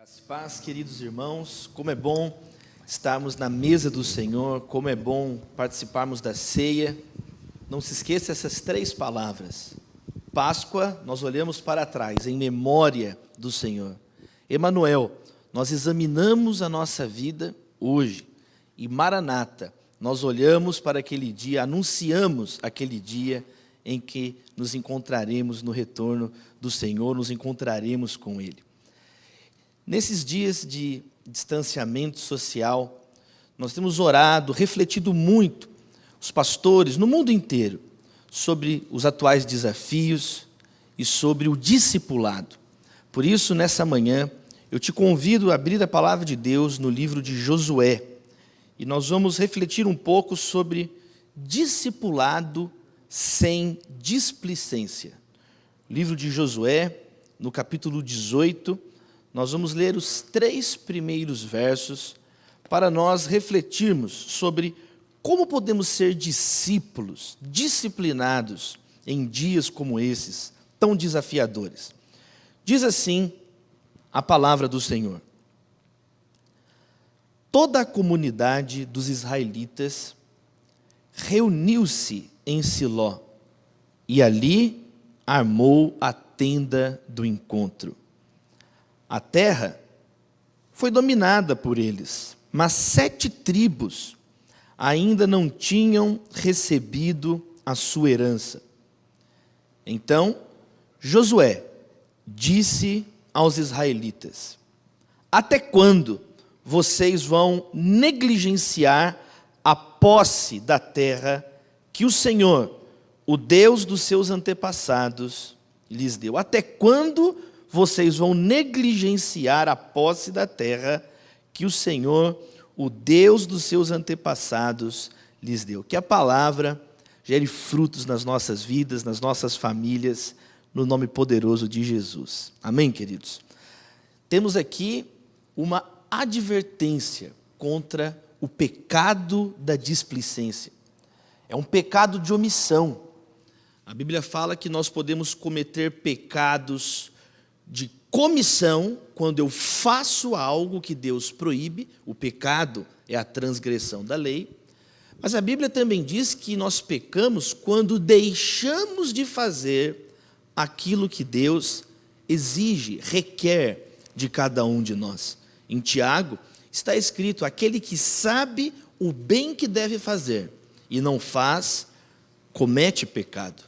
Graça e paz, queridos irmãos, como é bom estarmos na mesa do Senhor, como é bom participarmos da ceia. Não se esqueça essas três palavras. Páscoa, nós olhamos para trás, em memória do Senhor. Emanuel, nós examinamos a nossa vida hoje. E Maranata, nós olhamos para aquele dia, anunciamos aquele dia em que nos encontraremos no retorno do Senhor, nos encontraremos com Ele. Nesses dias de distanciamento social, nós temos orado, refletido muito, os pastores no mundo inteiro, sobre os atuais desafios e sobre o discipulado. Por isso, nessa manhã, eu te convido a abrir a palavra de Deus no livro de Josué, e nós vamos refletir um pouco sobre discipulado sem displicência. Livro de Josué, no capítulo 18, nós vamos ler os 3 primeiros versos para nós refletirmos sobre como podemos ser discípulos, disciplinados em dias como esses, tão desafiadores. Diz assim a palavra do Senhor: toda a comunidade dos israelitas reuniu-se em Siló e ali armou a tenda do encontro. A terra foi dominada por eles, mas 7 tribos ainda não tinham recebido a sua herança. Então, Josué disse aos israelitas: até quando vocês vão negligenciar a posse da terra que o Senhor, o Deus dos seus antepassados, lhes deu? Até quando vocês vão negligenciar a posse da terra que o Senhor, o Deus dos seus antepassados, lhes deu? Que a palavra gere frutos nas nossas vidas, nas nossas famílias, no nome poderoso de Jesus. Amém, queridos? Temos aqui uma advertência contra o pecado da displicência. É um pecado de omissão. A Bíblia fala que nós podemos cometer pecados de comissão, quando eu faço algo que Deus proíbe. O pecado é a transgressão da lei. Mas a Bíblia também diz que nós pecamos quando deixamos de fazer aquilo que Deus exige, requer de cada um de nós. Em Tiago está escrito: aquele que sabe o bem que deve fazer e não faz, comete pecado.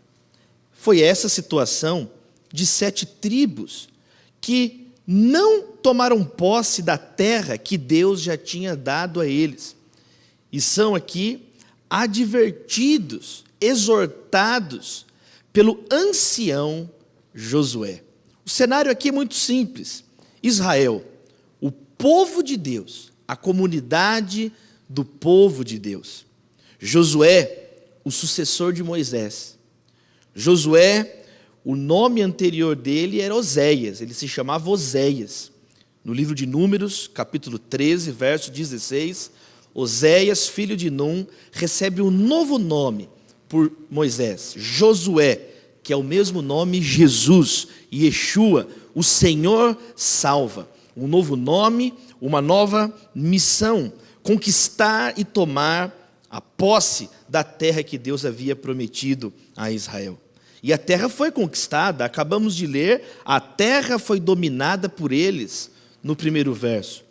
Foi essa situação de 7 tribos que não tomaram posse da terra que Deus já tinha dado a eles. E são aqui advertidos, exortados pelo ancião Josué. O cenário aqui é muito simples. Israel, o povo de Deus, a comunidade do povo de Deus. Josué, o sucessor de Moisés. Josué, o nome anterior dele era Oséias, ele se chamava Oséias. No livro de Números, capítulo 13, verso 16, Oséias, filho de Num, recebe um novo nome por Moisés, Josué, que é o mesmo nome Jesus, Yeshua, o Senhor salva. Um novo nome, uma nova missão, conquistar e tomar a posse da terra que Deus havia prometido a Israel. E a terra foi conquistada, acabamos de ler, a terra foi dominada por eles, no primeiro verso.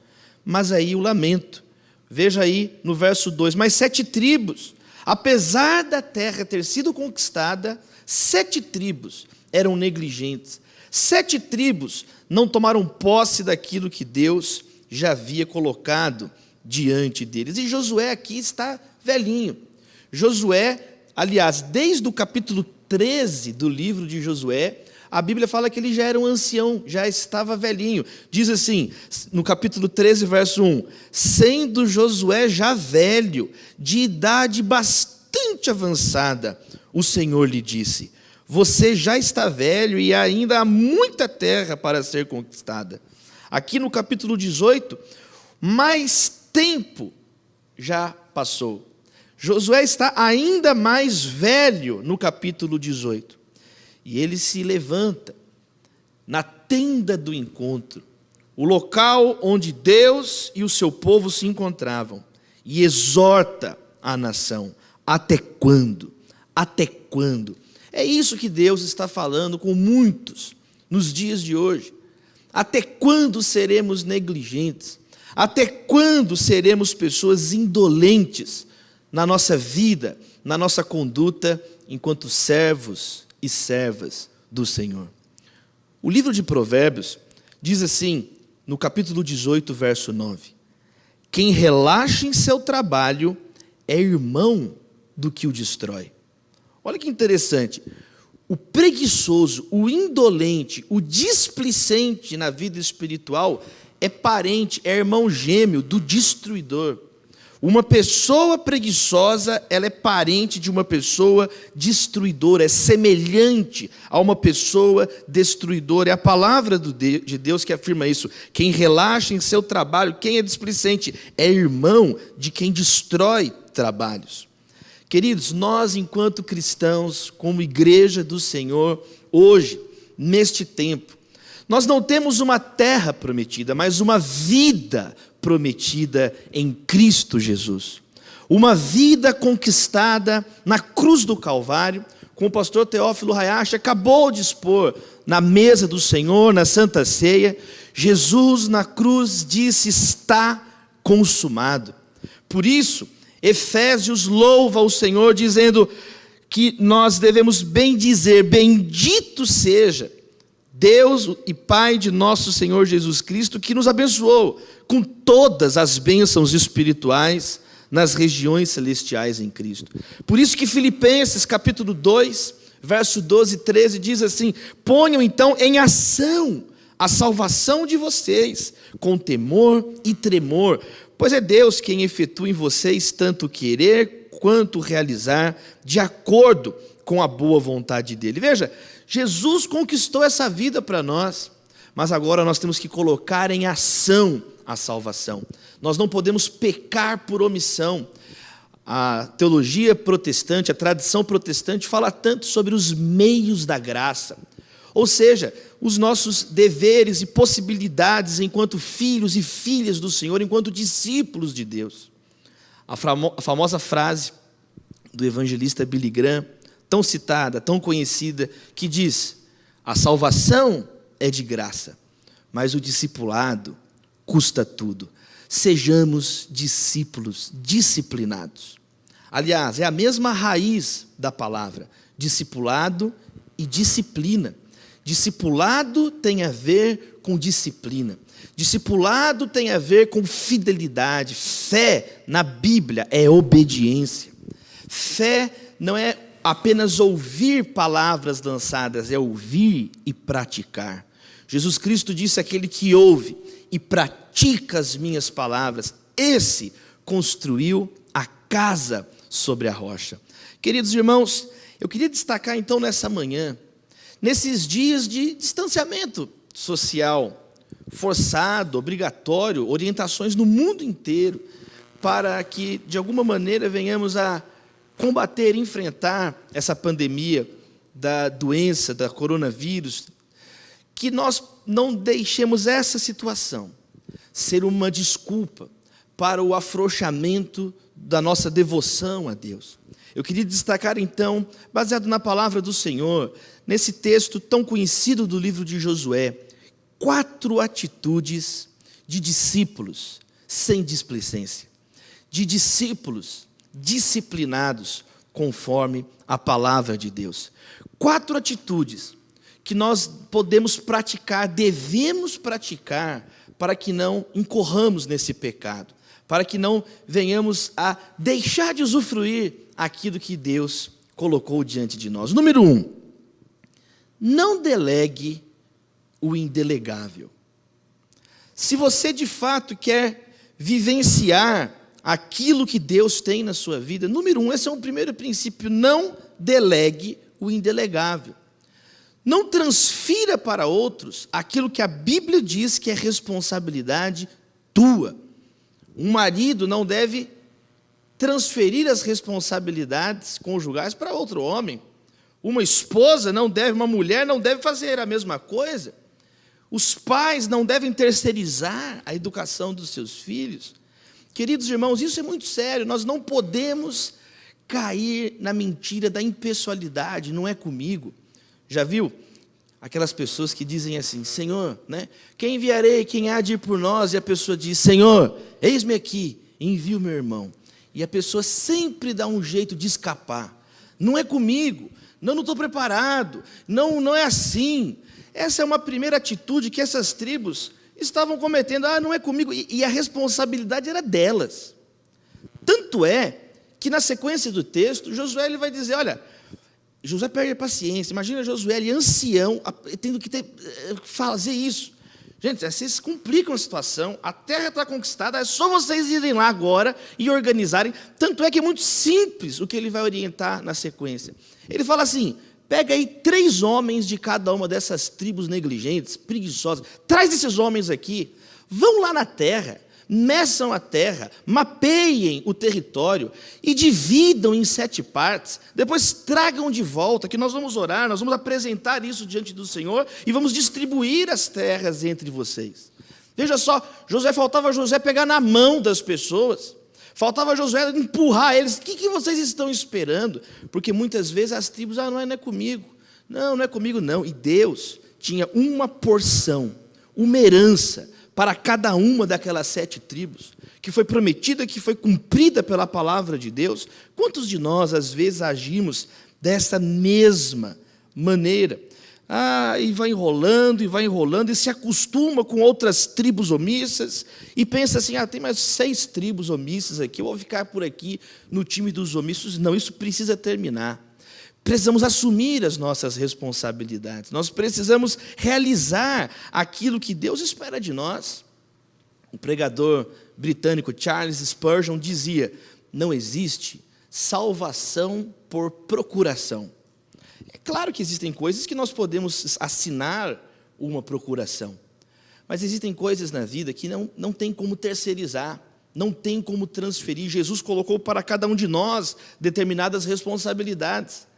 Mas aí o lamento, veja aí no verso 2, mas 7 tribos, apesar da terra ter sido conquistada, 7 tribos eram negligentes, 7 tribos não tomaram posse daquilo que Deus já havia colocado diante deles. E Josué aqui está velhinho. Josué, aliás, desde o capítulo 13 do livro de Josué, a Bíblia fala que ele já era um ancião, já estava velhinho. Diz assim, no capítulo 13, verso 1, sendo Josué já velho, de idade bastante avançada, o Senhor lhe disse: você já está velho e ainda há muita terra para ser conquistada. Aqui no capítulo 18, mais tempo já passou. Josué está ainda mais velho no capítulo 18. E ele se levanta na tenda do encontro, o local onde Deus e o seu povo se encontravam, e exorta a nação. Até quando? Até quando? É isso que Deus está falando com muitos nos dias de hoje. Até quando seremos negligentes? Até quando seremos pessoas indolentes na nossa vida, na nossa conduta, enquanto servos e servas do Senhor? O livro de Provérbios diz assim, no capítulo 18, verso 9: quem relaxa em seu trabalho é irmão do que o destrói. Olha que interessante. O preguiçoso, o indolente, o displicente na vida espiritual é parente, é irmão gêmeo do destruidor. Uma pessoa preguiçosa, ela é parente de uma pessoa destruidora, é semelhante a uma pessoa destruidora. É a palavra de Deus que afirma isso. Quem relaxa em seu trabalho, quem é displicente, é irmão de quem destrói trabalhos. Queridos, nós, enquanto cristãos, como igreja do Senhor, hoje, neste tempo, nós não temos uma terra prometida, mas uma vida prometida em Cristo Jesus. Uma vida conquistada na cruz do Calvário, como o pastor Teófilo Hayashi acabou de expor na mesa do Senhor, na Santa Ceia. Jesus na cruz disse: está consumado. Por isso, Efésios louva o Senhor, dizendo que nós devemos bem dizer: bendito seja Deus e Pai de nosso Senhor Jesus Cristo, que nos abençoou com todas as bênçãos espirituais nas regiões celestiais em Cristo. Por isso que Filipenses capítulo 2, verso 12 e 13 diz assim: ponham então em ação a salvação de vocês, com temor e tremor, pois é Deus quem efetua em vocês tanto querer quanto realizar, de acordo com a boa vontade dele. Veja, Jesus conquistou essa vida para nós, mas agora nós temos que colocar em ação a salvação. Nós não podemos pecar por omissão. A teologia protestante, a tradição protestante fala tanto sobre os meios da graça, ou seja, os nossos deveres e possibilidades enquanto filhos e filhas do Senhor, enquanto discípulos de Deus. A famosa frase do evangelista Billy Graham, tão citada, tão conhecida, que diz: a salvação é de graça, mas o discipulado custa tudo. Sejamos discípulos disciplinados. Aliás, é a mesma raiz da palavra, discipulado e disciplina. Discipulado tem a ver com disciplina. Discipulado tem a ver com fidelidade. Fé na Bíblia é obediência. Fé não é apenas ouvir palavras lançadas, é ouvir e praticar. Jesus Cristo disse: aquele que ouve e pratica as minhas palavras, esse construiu a casa sobre a rocha. Queridos irmãos, eu queria destacar então nessa manhã, nesses dias de distanciamento social, forçado, obrigatório, orientações no mundo inteiro, para que de alguma maneira venhamos a combater, enfrentar essa pandemia da doença, da coronavírus, que nós não deixemos essa situação ser uma desculpa para o afrouxamento da nossa devoção a Deus. Eu queria destacar então, baseado na palavra do Senhor, nesse texto tão conhecido do livro de Josué, 4 atitudes de discípulos sem displicência, de discípulos disciplinados conforme a palavra de Deus. 4 atitudes que nós podemos praticar, devemos praticar, para que não incorramos nesse pecado, para que não venhamos a deixar de usufruir aquilo que Deus colocou diante de nós. Número 1, não delegue o indelegável. Se você de fato quer vivenciar aquilo que Deus tem na sua vida, número 1, esse é um primeiro princípio: não delegue o indelegável. Não transfira para outros aquilo que a Bíblia diz que é responsabilidade tua. Um marido não deve transferir as responsabilidades conjugais para outro homem. Uma mulher não deve fazer a mesma coisa. Os pais não devem terceirizar a educação dos seus filhos. Queridos irmãos, isso é muito sério. Nós não podemos cair na mentira da impessoalidade. Não é comigo. Já viu aquelas pessoas que dizem assim: Senhor, né, quem enviarei, quem há de ir por nós? E a pessoa diz: Senhor, eis-me aqui, envia o meu irmão. E a pessoa sempre dá um jeito de escapar. Não é comigo, não estou preparado, não é assim. Essa é uma primeira atitude que essas tribos estavam cometendo. Não é comigo, e a responsabilidade era delas. Tanto é que na sequência do texto, Josué ele vai dizer, olha, Josué perde a paciência. Imagina Josué, ele ancião, tendo que fazer isso. Gente, vocês complicam a situação, a terra está conquistada, é só vocês irem lá agora e organizarem. Tanto é que é muito simples o que ele vai orientar na sequência. Ele fala assim: pega aí 3 homens de cada uma dessas tribos negligentes, preguiçosas, traz esses homens aqui, vão lá na terra, meçam a terra, mapeiem o território e dividam em 7 partes, depois tragam de volta, que nós vamos orar, nós vamos apresentar isso diante do Senhor e vamos distribuir as terras entre vocês. Veja só, faltava Josué pegar na mão das pessoas, faltava Josué empurrar eles. O que vocês estão esperando? Porque muitas vezes as tribos, não é comigo, não é comigo não, e Deus tinha uma porção, uma herança, para cada uma daquelas 7 tribos, que foi prometida, que foi cumprida pela palavra de Deus. Quantos de nós, às vezes, agimos dessa mesma maneira? E vai enrolando, e se acostuma com outras tribos omissas, e pensa assim, tem mais 6 tribos omissas aqui, eu vou ficar por aqui no time dos omissos. Não, isso precisa terminar. Precisamos assumir as nossas responsabilidades. Nós precisamos realizar aquilo que Deus espera de nós. O pregador britânico Charles Spurgeon dizia: não existe salvação por procuração. É claro que existem coisas que nós podemos assinar uma procuração, mas existem coisas na vida que não tem como terceirizar, não tem como transferir. Jesus colocou para cada um de nós determinadas responsabilidades.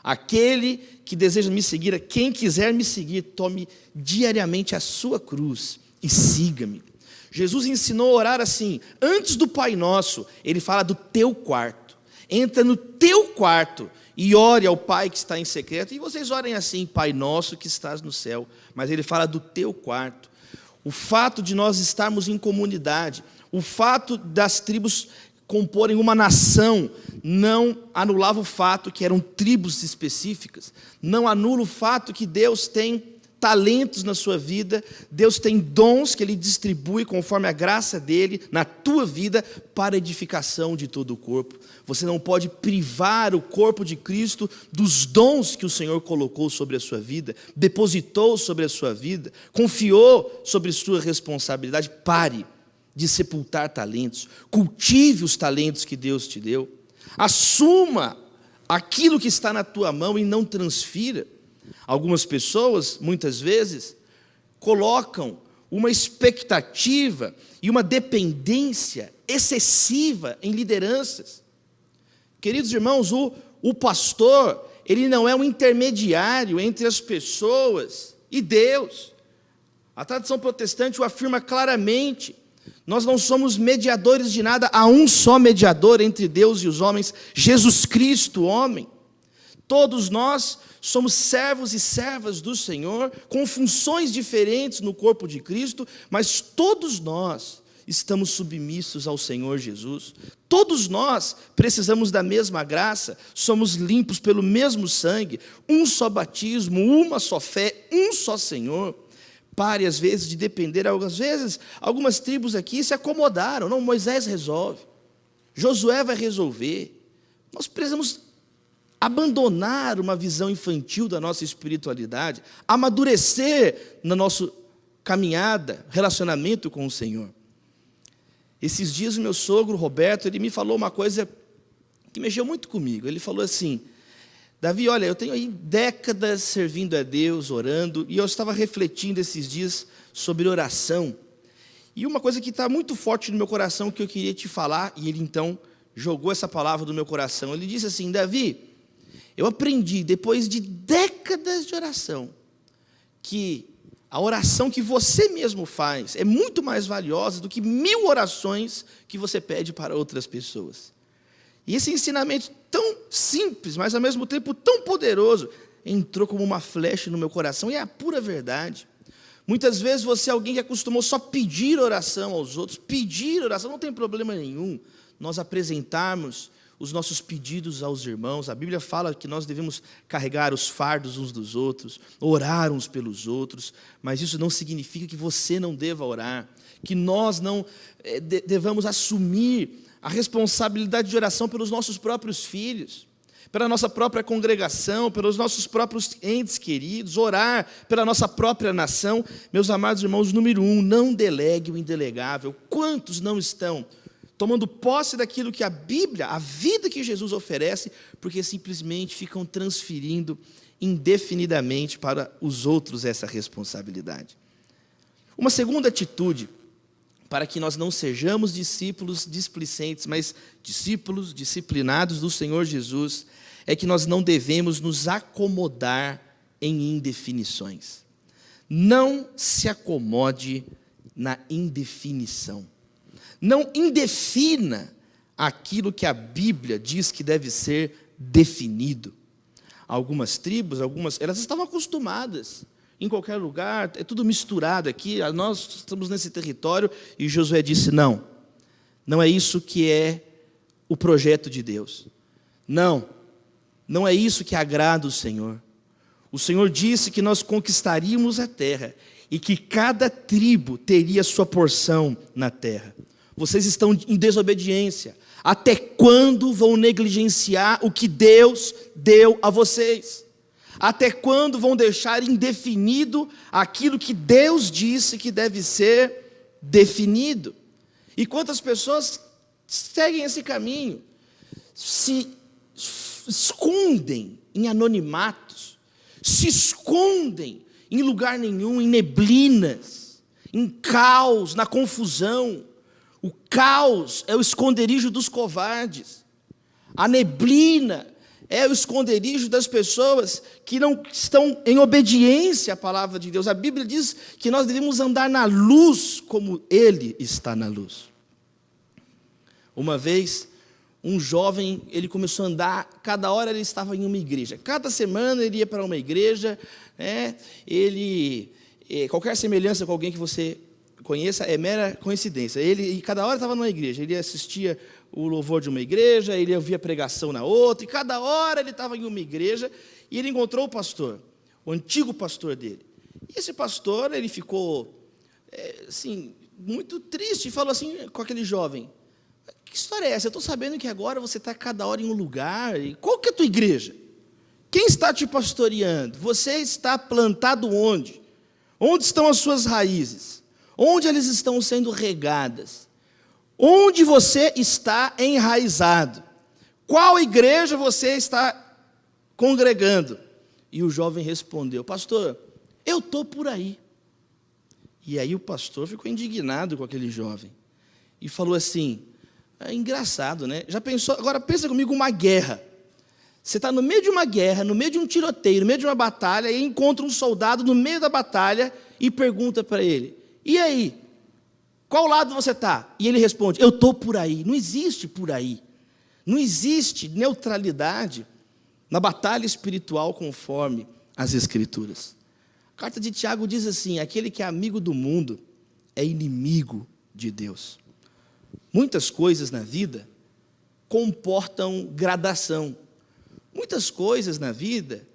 Aquele que deseja me seguir, quem quiser me seguir, tome diariamente a sua cruz e siga-me. Jesus ensinou a orar assim, antes do Pai Nosso, ele fala do teu quarto. Entra no teu quarto e ore ao Pai que está em secreto. E vocês orem assim: Pai Nosso que estás no céu. Mas ele fala do teu quarto. O fato de nós estarmos em comunidade, o fato das tribos comporem uma nação, não anulava o fato que eram tribos específicas, não anula o fato que Deus tem talentos na sua vida, Deus tem dons que Ele distribui conforme a graça dEle na tua vida para a edificação de todo o corpo. Você não pode privar o corpo de Cristo dos dons que o Senhor colocou sobre a sua vida, depositou sobre a sua vida, confiou sobre sua responsabilidade. Pare de sepultar talentos, cultive os talentos que Deus te deu, assuma aquilo que está na tua mão e não transfira. Algumas pessoas, muitas vezes, colocam uma expectativa e uma dependência excessiva em lideranças. Queridos irmãos, o pastor, ele não é um intermediário entre as pessoas e Deus. A tradição protestante o afirma claramente. Nós não somos mediadores de nada, há um só mediador entre Deus e os homens, Jesus Cristo, homem. Todos nós somos servos e servas do Senhor, com funções diferentes no corpo de Cristo, mas todos nós estamos submissos ao Senhor Jesus. Todos nós precisamos da mesma graça, somos limpos pelo mesmo sangue, um só batismo, uma só fé, um só Senhor. Pare, às vezes, de depender. Às vezes, algumas tribos aqui se acomodaram. Não, Moisés resolve. Josué vai resolver. Nós precisamos abandonar uma visão infantil da nossa espiritualidade, amadurecer na nossa caminhada, relacionamento com o Senhor. Esses dias, o meu sogro, Roberto, ele me falou uma coisa que mexeu muito comigo. Ele falou assim: Davi, olha, eu tenho aí décadas servindo a Deus, orando, e eu estava refletindo esses dias sobre oração. E uma coisa que está muito forte no meu coração, que eu queria te falar, e ele então jogou essa palavra do meu coração. Ele disse assim: Davi, eu aprendi, depois de décadas de oração, que A oração que você mesmo faz é muito mais valiosa do que 1000 orações que você pede para outras pessoas. E esse ensinamento tão simples, mas ao mesmo tempo tão poderoso, entrou como uma flecha no meu coração, e é a pura verdade. Muitas vezes você é alguém que acostumou só pedir oração aos outros. Pedir oração não tem problema nenhum. Nós apresentarmos os nossos pedidos aos irmãos. A Bíblia fala que nós devemos carregar os fardos uns dos outros, orar uns pelos outros, mas isso não significa que você não deva orar, que nós não devamos assumir a responsabilidade de oração pelos nossos próprios filhos, pela nossa própria congregação, pelos nossos próprios entes queridos, orar pela nossa própria nação. Meus amados irmãos, número 1, não delegue o indelegável. Quantos não estão tomando posse daquilo que a Bíblia, a vida que Jesus oferece, porque simplesmente ficam transferindo indefinidamente para os outros essa responsabilidade? Uma segunda atitude, para que nós não sejamos discípulos displicentes, mas discípulos disciplinados do Senhor Jesus, é que nós não devemos nos acomodar em indefinições. Não se acomode na indefinição. Não indefina aquilo que a Bíblia diz que deve ser definido. Algumas tribos, elas estavam acostumadas. Em qualquer lugar, é tudo misturado aqui, nós estamos nesse território, e Josué disse, não é isso que é o projeto de Deus. Não é isso que agrada o Senhor. O Senhor disse que nós conquistaríamos a terra, e que cada tribo teria sua porção na terra. Vocês estão em desobediência. Até quando vão negligenciar o que Deus deu a vocês? Até quando vão deixar indefinido aquilo que Deus disse que deve ser definido? E quantas pessoas seguem esse caminho, se escondem em anonimatos, se escondem em lugar nenhum, em neblinas, em caos, na confusão. O caos é o esconderijo dos covardes. A neblina é o esconderijo das pessoas que não estão em obediência à palavra de Deus. A Bíblia diz que nós devemos andar na luz como Ele está na luz. Uma vez, um jovem, ele começou a andar, cada hora ele estava em uma igreja. Cada semana ele ia para uma igreja, qualquer semelhança com alguém que você conheça é mera coincidência. Ele, cada hora estava numa igreja, ele assistia o louvor de uma igreja, ele ouvia pregação na outra, e cada hora ele estava em uma igreja, e ele encontrou o pastor, o antigo pastor dele. E esse pastor, ele ficou, muito triste, e falou assim com aquele jovem, que história é essa? Eu estou sabendo que agora você está cada hora em um lugar, e qual que é a tua igreja? Quem está te pastoreando? Você está plantado onde? Onde estão as suas raízes? Onde elas estão sendo regadas? Onde você está enraizado? Qual igreja você está congregando? E o jovem respondeu, pastor, eu estou por aí. E aí o pastor ficou indignado com aquele jovem. E falou assim, é engraçado, né? Já pensou, agora pensa comigo uma guerra. Você está no meio de uma guerra, no meio de um tiroteio, no meio de uma batalha, e encontra um soldado no meio da batalha e pergunta para ele, e aí? Qual lado você está? E ele responde, eu estou por aí. Não existe por aí. Não existe neutralidade na batalha espiritual conforme as Escrituras. A carta de Tiago diz assim, aquele que é amigo do mundo é inimigo de Deus. Muitas coisas na vida comportam gradação. Muitas coisas na vida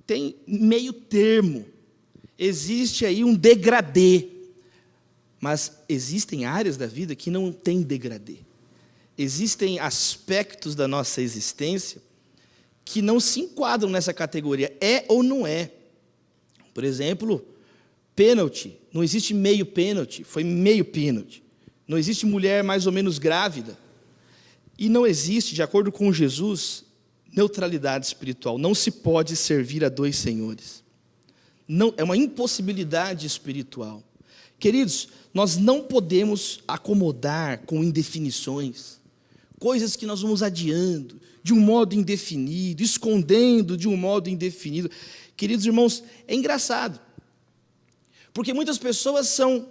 têm meio termo. Existe aí um degradê. Mas existem áreas da vida que não tem degradê. Existem aspectos da nossa existência que não se enquadram nessa categoria. É ou não é. Por exemplo, pênalti. Não existe meio pênalti, foi meio pênalti. Não existe mulher mais ou menos grávida. E não existe, de acordo com Jesus, neutralidade espiritual. Não se pode servir a dois senhores. Não, é uma impossibilidade espiritual. Queridos, nós não podemos acomodar com indefinições, coisas que nós vamos adiando de um modo indefinido, escondendo de um modo indefinido. Queridos irmãos, é engraçado, Porque muitas pessoas são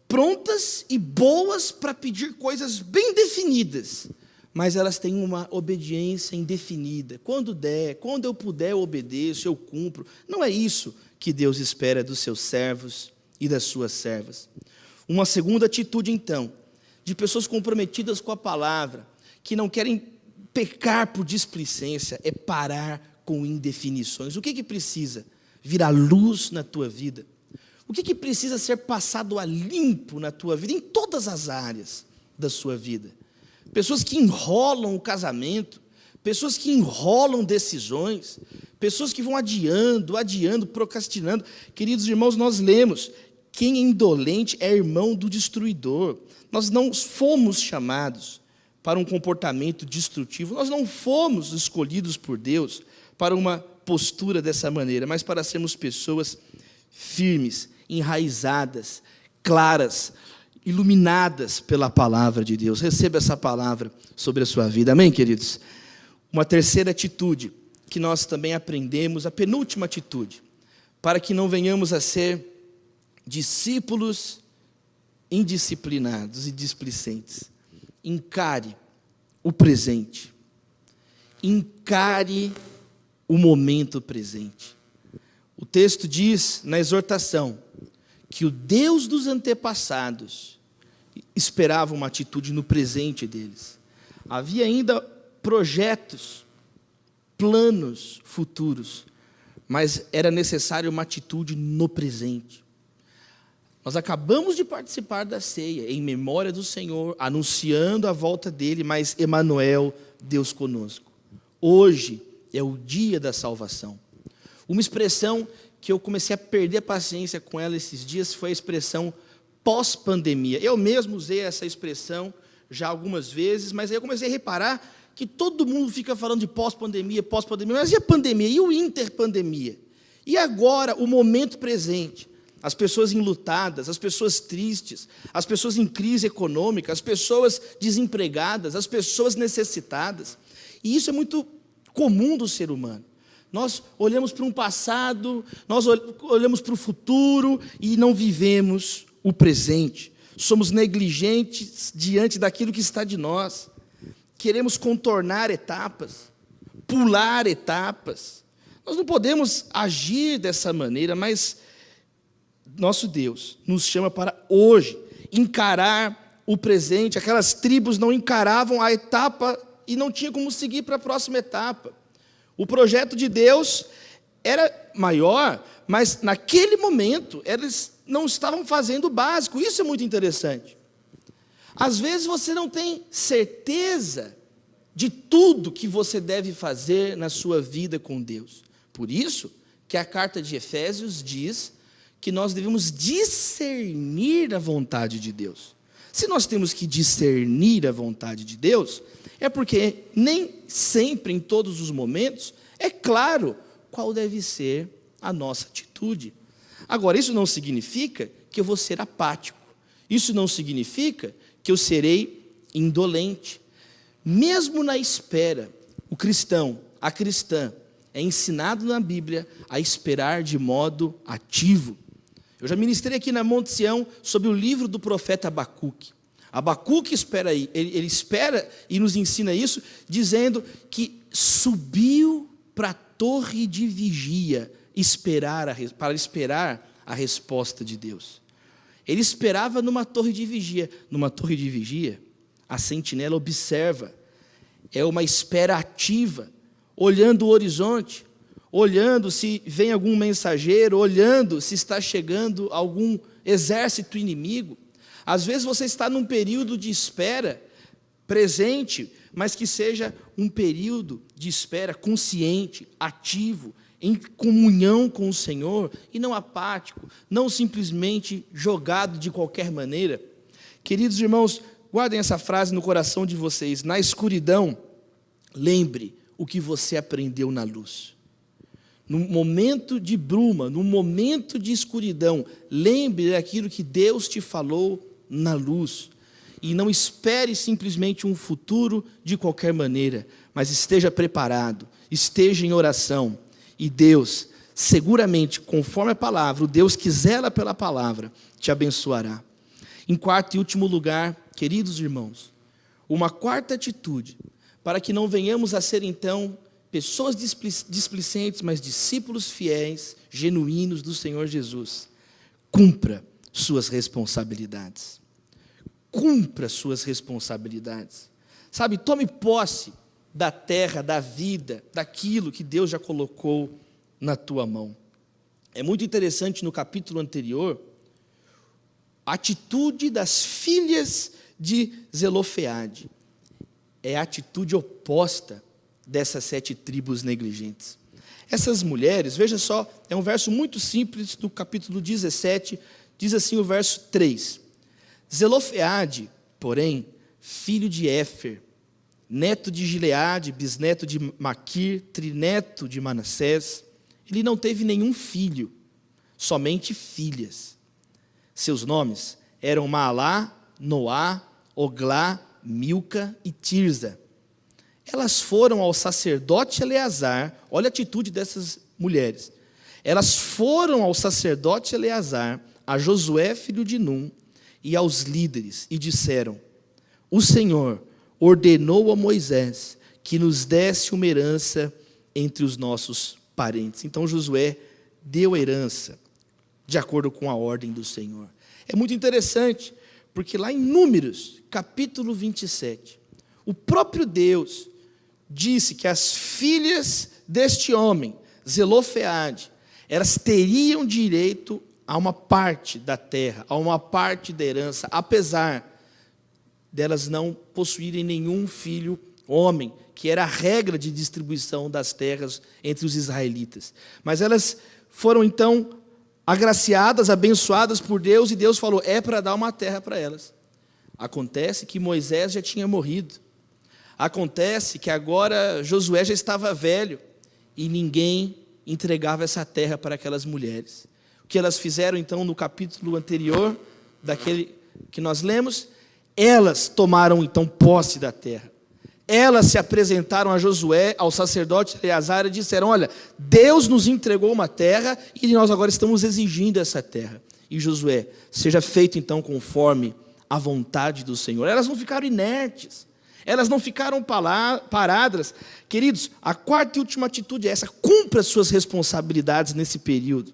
prontas e boas para pedir coisas bem definidas, mas elas têm uma obediência indefinida. Quando der, quando eu puder, eu obedeço, eu cumpro. Não é isso que Deus espera dos seus servos e das suas servas. Uma segunda atitude, então, de pessoas comprometidas com a palavra, que não querem pecar por displicência, é parar com indefinições. O que precisa vir à luz na tua vida? O que precisa ser passado a limpo na tua vida, em todas as áreas da sua vida? Pessoas que enrolam o casamento, pessoas que enrolam decisões, pessoas que vão adiando, procrastinando. Queridos irmãos, nós lemos: quem é indolente é irmão do destruidor. Nós não fomos chamados para um comportamento destrutivo, nós não fomos escolhidos por Deus para uma postura dessa maneira, mas para sermos pessoas firmes, enraizadas, claras, iluminadas pela palavra de Deus. Receba essa palavra sobre a sua vida, amém, queridos? Uma terceira atitude que nós também aprendemos, a penúltima atitude, para que não venhamos a ser discípulos indisciplinados e displicentes. Encare o presente, encare o momento presente. O texto diz na exortação que o Deus dos antepassados esperava uma atitude no presente deles. Havia ainda projetos, planos futuros, mas era necessário uma atitude no presente. Nós acabamos de participar da ceia, em memória do Senhor, anunciando a volta dele, mas Emanuel, Deus conosco. Hoje é o dia da salvação. Uma expressão que eu comecei a perder a paciência com ela esses dias foi a expressão pós-pandemia. Eu mesmo usei essa expressão já algumas vezes, mas aí eu comecei a reparar que todo mundo fica falando de pós-pandemia, mas e a pandemia? E o interpandemia? E agora, o momento presente? As pessoas enlutadas, as pessoas tristes, as pessoas em crise econômica, as pessoas desempregadas, as pessoas necessitadas. E isso é muito comum do ser humano. Nós olhamos para um passado, nós olhamos para o futuro e não vivemos o presente. Somos negligentes diante daquilo que está de nós. Queremos contornar etapas, pular etapas. Nós não podemos agir dessa maneira, mas nosso Deus nos chama para hoje encarar o presente. Aquelas tribos não encaravam a etapa e não tinha como seguir para a próxima etapa. O projeto de Deus era maior, mas naquele momento eles não estavam fazendo o básico. Isso é muito interessante. Às vezes você não tem certeza de tudo que você deve fazer na sua vida com Deus. Por isso que a carta de Efésios diz que nós devemos discernir a vontade de Deus. Se nós temos que discernir a vontade de Deus, é porque nem sempre, em todos os momentos, é claro qual deve ser a nossa atitude. Agora, isso não significa que eu vou ser apático. Isso não significa que eu serei indolente. Mesmo na espera, o cristão, a cristã, é ensinado na Bíblia a esperar de modo ativo. Eu já ministrei aqui na Monte Sião sobre o livro do profeta Abacuque. Abacuque espera aí, ele espera e nos ensina isso, dizendo que subiu para a torre de vigia para esperar a resposta de Deus. Ele esperava numa torre de vigia. Numa torre de vigia, a sentinela observa, é uma espera ativa, olhando o horizonte, olhando se vem algum mensageiro, olhando se está chegando algum exército inimigo. Às vezes você está num período de espera presente, mas que seja um período de espera consciente, ativo, em comunhão com o Senhor, e não apático, não simplesmente jogado de qualquer maneira. Queridos irmãos, guardem essa frase no coração de vocês: na escuridão, lembre o que você aprendeu na luz. No momento de bruma, no momento de escuridão, lembre daquilo que Deus te falou na luz. E não espere simplesmente um futuro de qualquer maneira, mas esteja preparado, esteja em oração, e Deus seguramente, conforme a palavra, o Deus que zela pela palavra, te abençoará. Em quarto e último lugar, queridos irmãos, uma quarta atitude, para que não venhamos a ser, então, pessoas displicentes, mas discípulos fiéis, genuínos do Senhor Jesus. Cumpra suas responsabilidades. Cumpra suas responsabilidades. Sabe, tome posse da terra, da vida, daquilo que Deus já colocou na tua mão. É muito interessante no capítulo anterior, a atitude das filhas de Zelofeade. É a atitude oposta dessas 7 tribos negligentes. Essas mulheres, veja só, é um verso muito simples do capítulo 17, diz assim o verso 3. Zelofeade, porém, filho de Éfer, neto de Gileade, bisneto de Maquir, trineto de Manassés, ele não teve nenhum filho, somente filhas. Seus nomes eram Maalá, Noá, Oglá, Milca e Tirza. Elas foram ao sacerdote Eleazar, olha a atitude dessas mulheres. Elas foram ao sacerdote Eleazar, a Josué, filho de Num, e aos líderes, e disseram: o Senhor ordenou a Moisés que nos desse uma herança entre os nossos parentes. Então Josué deu herança, de acordo com a ordem do Senhor. É muito interessante, porque lá em Números, capítulo 27, o próprio Deus disse que as filhas deste homem, Zelofeade, elas teriam direito a uma parte da terra, a uma parte da herança, apesar delas não possuírem nenhum filho homem, que era a regra de distribuição das terras entre os israelitas. Mas elas foram então agraciadas, abençoadas por Deus, e Deus falou, é para dar uma terra para elas. Acontece que Moisés já tinha morrido. Acontece que agora Josué já estava velho, e ninguém entregava essa terra para aquelas mulheres. O que elas fizeram então no capítulo anterior, daquele que nós lemos, elas tomaram então posse da terra. Elas se apresentaram a Josué, ao sacerdote Eleazar, e disseram, olha, Deus nos entregou uma terra e nós agora estamos exigindo essa terra. E Josué, seja feito então conforme a vontade do Senhor. Elas não ficaram inertes, elas não ficaram paradas. Queridos, a quarta e última atitude é essa: cumpra as suas responsabilidades nesse período.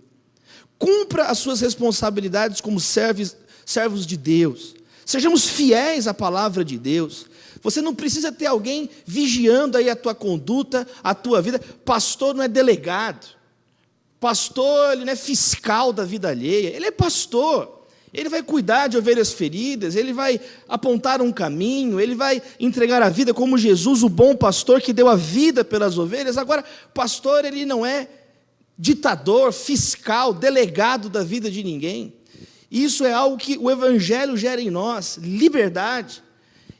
Cumpra as suas responsabilidades como servos de Deus. Sejamos fiéis à palavra de Deus. Você não precisa ter alguém vigiando aí a tua conduta, a tua vida. Pastor não é delegado. Pastor, ele não é fiscal da vida alheia. Ele é pastor. Ele vai cuidar de ovelhas feridas, ele vai apontar um caminho, ele vai entregar a vida como Jesus, o bom pastor que deu a vida pelas ovelhas. Agora, pastor, ele não é ditador, fiscal, delegado da vida de ninguém. Isso é algo que o Evangelho gera em nós, liberdade.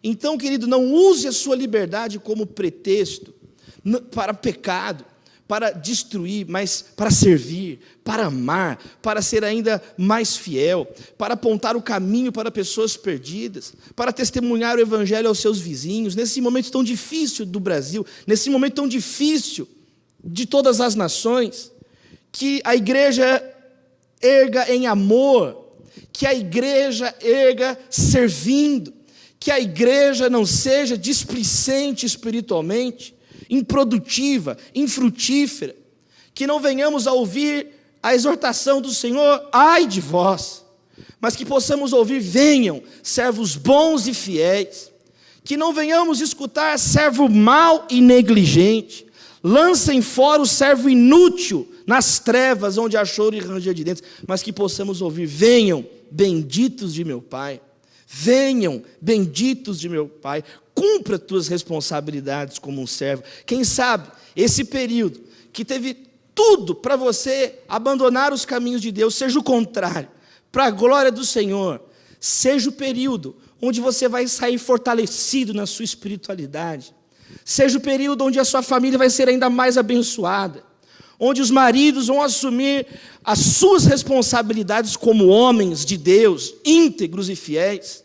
Então, querido, não use a sua liberdade como pretexto para pecado, para destruir, mas para servir, para amar, para ser ainda mais fiel, para apontar o caminho para pessoas perdidas, para testemunhar o Evangelho aos seus vizinhos, nesse momento tão difícil do Brasil, nesse momento tão difícil de todas as nações, que a igreja erga em amor, que a igreja erga servindo, que a igreja não seja displicente espiritualmente, improdutiva, infrutífera, que não venhamos a ouvir a exortação do Senhor, ai de vós, mas que possamos ouvir, venham, servos bons e fiéis, que não venhamos escutar servo mau e negligente, lancem fora o servo inútil nas trevas, onde há choro e ranger de dentes, mas que possamos ouvir, venham, benditos de meu Pai, venham, benditos de meu Pai, cumpra tuas responsabilidades como um servo. Quem sabe, esse período que teve tudo para você abandonar os caminhos de Deus, seja o contrário, para a glória do Senhor, seja o período onde você vai sair fortalecido na sua espiritualidade, seja o período onde a sua família vai ser ainda mais abençoada, onde os maridos vão assumir as suas responsabilidades como homens de Deus, íntegros e fiéis,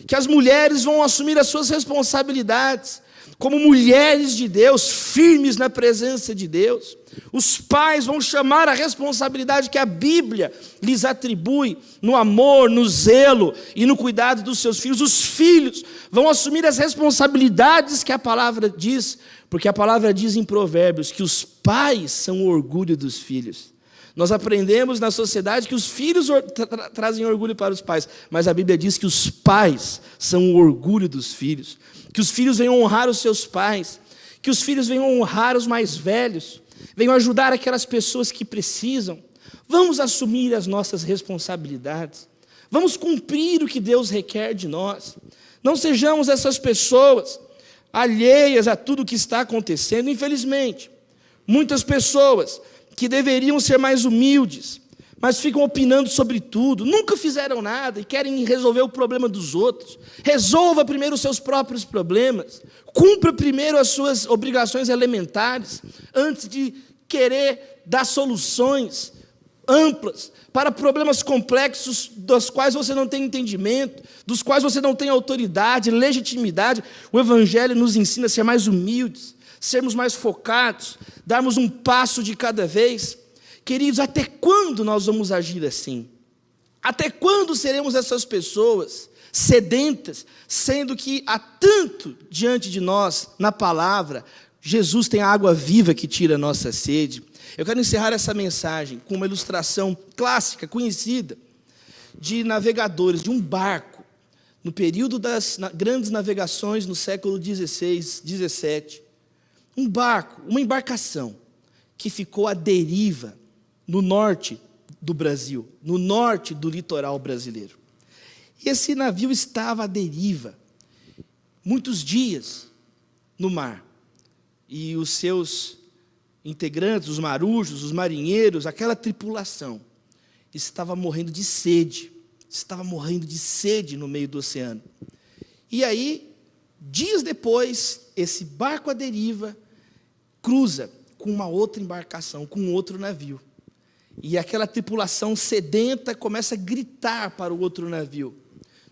que as mulheres vão assumir as suas responsabilidades como mulheres de Deus, firmes na presença de Deus. Os pais vão chamar a responsabilidade que a Bíblia lhes atribui no amor, no zelo e no cuidado dos seus filhos. Os filhos vão assumir as responsabilidades que a palavra diz, porque a palavra diz em Provérbios que os pais são o orgulho dos filhos. Nós aprendemos na sociedade que os filhos trazem orgulho para os pais, mas a Bíblia diz que os pais são o orgulho dos filhos, que os filhos venham honrar os seus pais, que os filhos venham honrar os mais velhos, venham ajudar aquelas pessoas que precisam. Vamos assumir as nossas responsabilidades, vamos cumprir o que Deus requer de nós. Não sejamos essas pessoas alheias a tudo o que está acontecendo. Infelizmente, muitas pessoas que deveriam ser mais humildes, mas ficam opinando sobre tudo, nunca fizeram nada e querem resolver o problema dos outros. Resolva primeiro os seus próprios problemas, cumpra primeiro as suas obrigações elementares, antes de querer dar soluções amplas para problemas complexos dos quais você não tem entendimento, dos quais você não tem autoridade, legitimidade. O Evangelho nos ensina a ser mais humildes, sermos mais focados, darmos um passo de cada vez. Queridos, até quando nós vamos agir assim? Até quando seremos essas pessoas sedentas, sendo que há tanto diante de nós, na palavra, Jesus tem a água viva que tira a nossa sede. Eu quero encerrar essa mensagem com uma ilustração clássica, conhecida, de navegadores, de um barco, no período das grandes navegações no século XVI, XVII. Um barco, uma embarcação, que ficou à deriva no norte do Brasil, no norte do litoral brasileiro. E esse navio estava à deriva, muitos dias no mar. E os seus integrantes, os marujos, os marinheiros, aquela tripulação, estava morrendo de sede no meio do oceano. E aí, dias depois, esse barco à deriva cruza com uma outra embarcação, com outro navio. E aquela tripulação sedenta começa a gritar para o outro navio: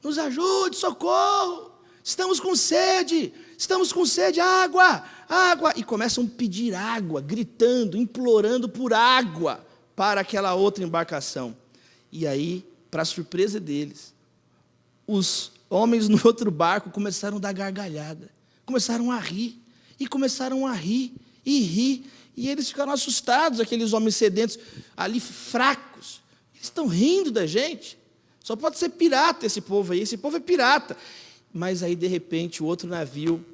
nos ajude, socorro, estamos com sede, água, água. E começam a pedir água, gritando, implorando por água para aquela outra embarcação. E aí, para surpresa deles, os homens no outro barco começaram a dar gargalhada, começaram a rir, e eles ficaram assustados, aqueles homens sedentos, ali fracos. Eles estão rindo da gente. Só pode ser pirata esse povo aí, esse povo é pirata. Mas aí, de repente, o outro navio,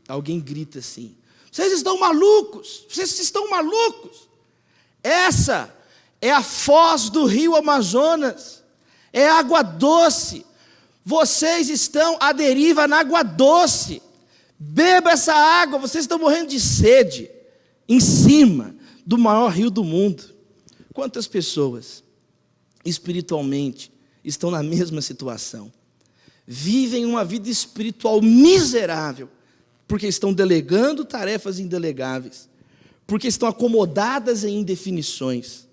alguém grita assim: vocês estão malucos, essa é a foz do rio Amazonas, é água doce, vocês estão à deriva na água doce, beba essa água, vocês estão morrendo de sede, em cima do maior rio do mundo. Quantas pessoas, espiritualmente, estão na mesma situação? Vivem uma vida espiritual miserável, porque estão delegando tarefas indelegáveis, porque estão acomodadas em indefinições,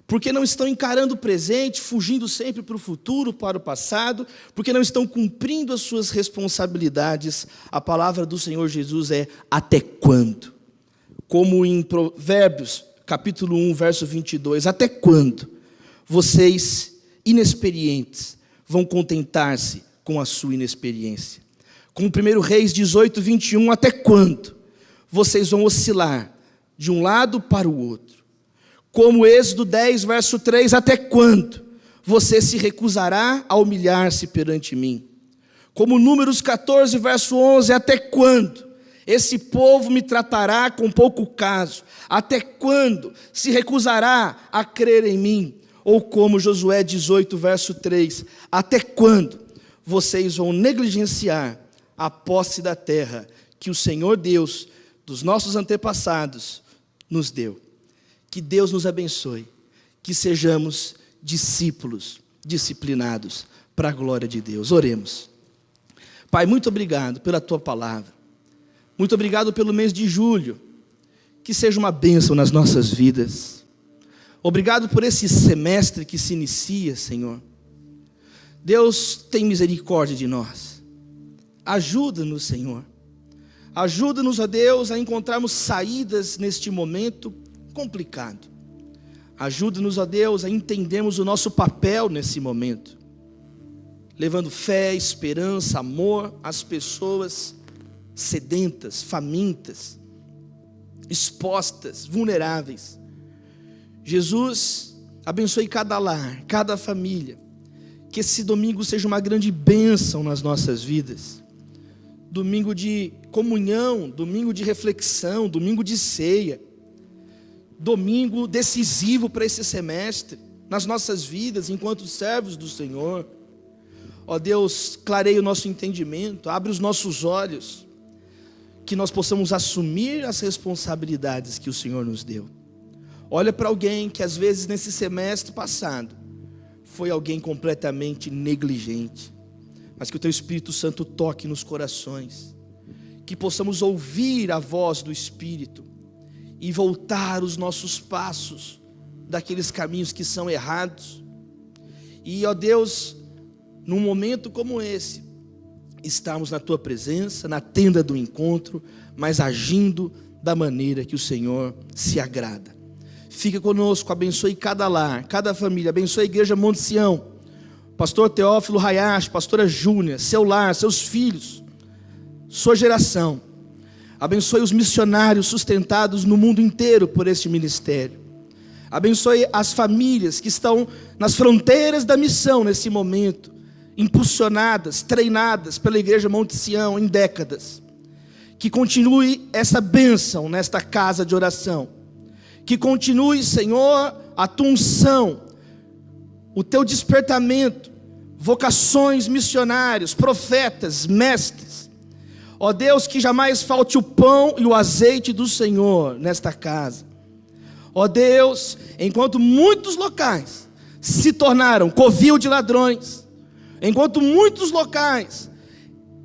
porque não estão encarando o presente, fugindo sempre para o futuro, para o passado, porque não estão cumprindo as suas responsabilidades. A palavra do Senhor Jesus é: até quando? Como em Provérbios, capítulo 1, verso 22, até quando vocês, inexperientes, vão contentar-se com a sua inexperiência? Como 1 Reis 18, 21, até quando vocês vão oscilar de um lado para o outro? Como Êxodo 10, verso 3, até quando você se recusará a humilhar-se perante mim? Como Números 14, verso 11, até quando esse povo me tratará com pouco caso? Até quando se recusará a crer em mim? Ou como Josué 18, verso 3, até quando vocês vão negligenciar a posse da terra que o Senhor Deus dos nossos antepassados nos deu? Que Deus nos abençoe, que sejamos discípulos disciplinados para a glória de Deus. Oremos. Pai, muito obrigado pela Tua palavra, muito obrigado pelo mês de julho, que seja uma bênção nas nossas vidas. Obrigado por esse semestre que se inicia, Senhor. Deus, tem misericórdia de nós, ajuda-nos, Senhor, Ajuda-nos, ó Deus, a encontrarmos saídas neste momento complicado. Ajuda-nos, ó Deus, a entendermos o nosso papel nesse momento, levando fé, esperança, amor às pessoas sedentas, famintas, expostas, vulneráveis. Jesus, abençoe cada lar, cada família. Que esse domingo seja uma grande bênção nas nossas vidas. Domingo de comunhão, domingo de reflexão, domingo de ceia. Domingo decisivo para esse semestre, nas nossas vidas, enquanto servos do Senhor. Ó Deus, clareia o nosso entendimento, abre os nossos olhos, que nós possamos assumir as responsabilidades que o Senhor nos deu. Olha para alguém que às vezes nesse semestre passado, foi alguém completamente negligente, mas que o Teu Espírito Santo toque nos corações, que possamos ouvir a voz do Espírito, e voltar os nossos passos, daqueles caminhos que são errados, e ó Deus, num momento como esse, estarmos na Tua presença, na tenda do encontro, mas agindo da maneira que o Senhor se agrada. Fica conosco, abençoe cada lar, cada família, abençoe a Igreja Monte Sião, pastor Teófilo Hayashi, pastora Júnia, seu lar, seus filhos, sua geração. Abençoe os missionários sustentados no mundo inteiro por este ministério. Abençoe as famílias que estão nas fronteiras da missão nesse momento, impulsionadas, treinadas pela Igreja Monte Sião em décadas. Que continue essa bênção nesta casa de oração. Que continue, Senhor, a Tua unção, o Teu despertamento, vocações missionários, profetas, mestres. Ó Deus, que jamais falte o pão e o azeite do Senhor nesta casa. Ó Deus, enquanto muitos locais se tornaram covil de ladrões, enquanto muitos locais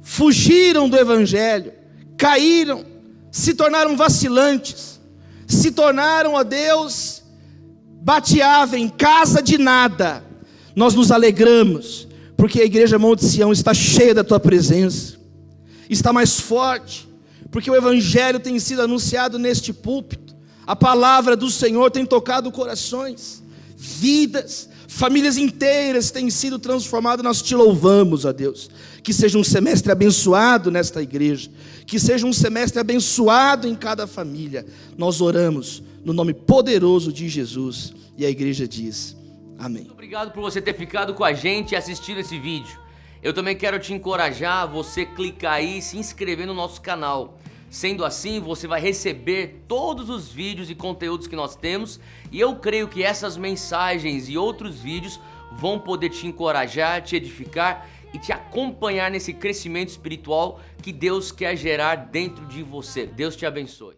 fugiram do Evangelho, caíram, se tornaram vacilantes, se tornaram, ó Deus, bateava em casa de nada, nós nos alegramos, porque a Igreja Monte Sião está cheia da Tua presença, está mais forte, porque o Evangelho tem sido anunciado neste púlpito, a palavra do Senhor tem tocado corações, vidas, famílias inteiras têm sido transformadas. Nós Te louvamos, ó Deus, que seja um semestre abençoado nesta igreja, que seja um semestre abençoado em cada família. Nós oramos no nome poderoso de Jesus, e a igreja diz, amém. Muito obrigado por você ter ficado com a gente e assistido esse vídeo. Eu também quero te encorajar a você clicar aí e se inscrever no nosso canal. Sendo assim, você vai receber todos os vídeos e conteúdos que nós temos, e eu creio que essas mensagens e outros vídeos vão poder te encorajar, te edificar e te acompanhar nesse crescimento espiritual que Deus quer gerar dentro de você. Deus te abençoe.